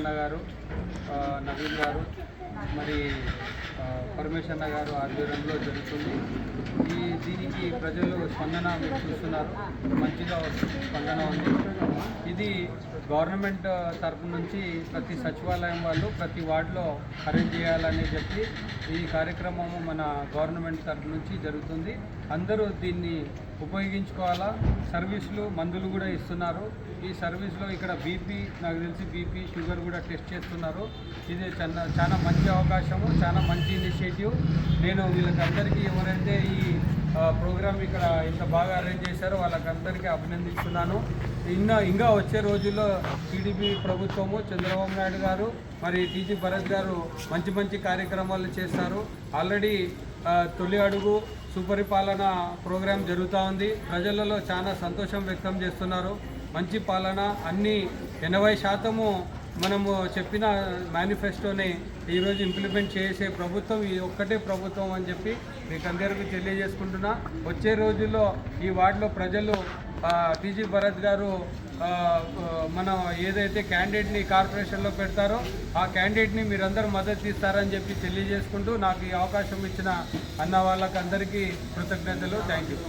గారు నవీన్ గారు మరి పరమేశ్వరన్న గారు ఆధ్వర్యంలో జరుగుతుంది. దీనికి ప్రజలు స్పందన మీరు చూస్తున్నారు, మంచిగా స్పందన ఉంది. ఇది గవర్నమెంట్ తరఫు నుంచి ప్రతి సచివాలయం వాళ్ళు ప్రతి వార్డులో అరేంజ్ చేయాలని చెప్పి ఈ కార్యక్రమము మన గవర్నమెంట్ తరఫు నుంచి జరుగుతుంది. అందరూ దీన్ని ఉపయోగించుకోవాలా. సర్వీసులు మందులు కూడా ఇస్తున్నారు. ఈ సర్వీస్లో ఇక్కడ బీపీ, నాకు తెలిసి బీపీ షుగర్ కూడా టెస్ట్ చేస్తున్నారు. ఇది చాలా మంచి అవకాశము, చాలా మంచి ఇనిషియేటివ్. నేను వీళ్ళకందరికీ ఎవరైతే ఈ ప్రోగ్రామ్ ఇక్కడ ఇంత బాగా అరేంజ్ చేశారో వాళ్ళకందరికీ అభినందిస్తున్నాను. ఇంకా వచ్చే రోజుల్లో టీడీపీ ప్రభుత్వము, చంద్రబాబు నాయుడు గారు మరి టీజీ భరత్ గారు మంచి మంచి కార్యక్రమాలు చేస్తారు. ఆల్రెడీ తొలి అడుగు సుపరిపాలన ప్రోగ్రాం జరుగుతూ ఉంది. ప్రజలలో చాలా సంతోషం వ్యక్తం చేస్తున్నారు. మంచి పాలన, అన్ని 80% మనము చెప్పిన మేనిఫెస్టోని ఈరోజు ఇంప్లిమెంట్ చేసే ప్రభుత్వం ఈ ఒక్కటే ప్రభుత్వం అని చెప్పి మీకు అందరికీ తెలియజేసుకుంటున్నా. వచ్చే రోజుల్లో ఈ వార్డులో ప్రజలు టీజీ భరత్ గారు మన ఏదైతే క్యాండిడేట్ని కార్పొరేషన్లో పెడతారో ఆ క్యాండిడేట్ని మీరందరూ మద్దతు ఇస్తారని చెప్పి తెలియజేసుకుంటూ నాకు ఈ అవకాశం ఇచ్చిన అన్న వాళ్ళకందరికీ కృతజ్ఞతలు. Thank you.